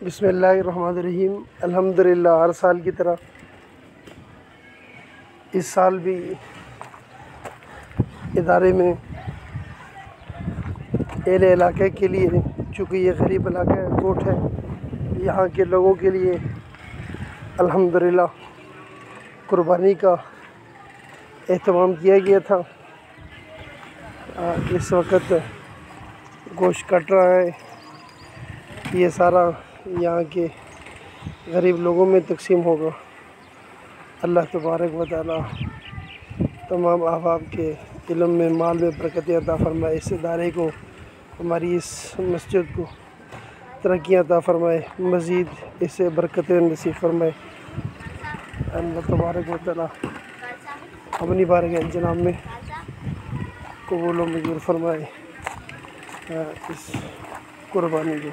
बिस्मिल्लाहिर्रहमानिर्रहीम। अल्हम्दुलिल्लाह। हर साल की तरह इस साल भी इदारे में एले इलाके के लिए, चूँकि ये गरीब इलाका है, कोट है, यहाँ के लोगों के लिए अल्हम्दुलिल्लाह कुर्बानी का एहतमाम किया गया था। इस वक्त गोश्त कट रहा है। ये सारा यहाँ के गरीब लोगों में तकसीम होगा। अल्लाह तबारक व तआला तमाम अहबाब के इल्म में, माल में बरकतें अता फ़रमाए। इस इदारे को, हमारी इस मस्जिद को तरक्कियाँ अता फ़रमाए, मज़ीद इसे बरकतें नसीब फ़रमाए। अल्लाह तबारक व तआला अपनी बारगाह जनाब में कबूल व मंजूर फ़रमाए इस कुर्बानी को।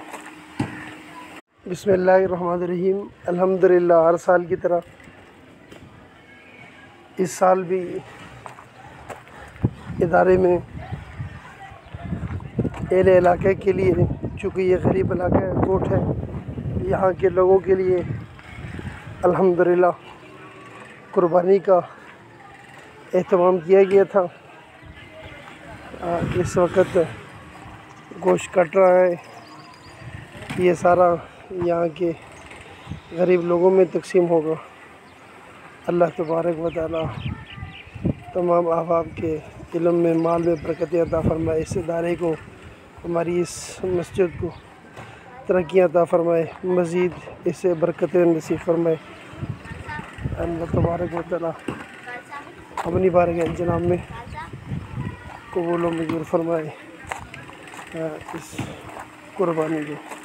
बिस्मिल्लाहिर्रहमानिर्रहीम। अल्हम्दुलिल्लाह। हर साल की तरह इस साल भी इदारे में एले इलाके के लिए, चूँकि ये गरीब इलाका है, कोट है, यहाँ के लोगों के लिए अल्हम्दुलिल्लाह कुर्बानी का एहतमाम किया गया था। इस वक्त गोश्त कट रहा है। ये सारा यहाँ के गरीब लोगों में तकसीम होगा। अल्लाह तबारक व तआला तमाम अहबाब के इल्म में, माल में बरकतें अता फ़रमाए। इस इदारे को, हमारी इस मस्जिद को तरक्कियाँ अता फ़रमाए, मज़ीद इसे बरकतें नसीब फ़रमाए। अल्लाह तबारक व तआला अपनी बारगाह जनाब में कबूल व मंजूर फ़रमाए इस कुर्बानी को।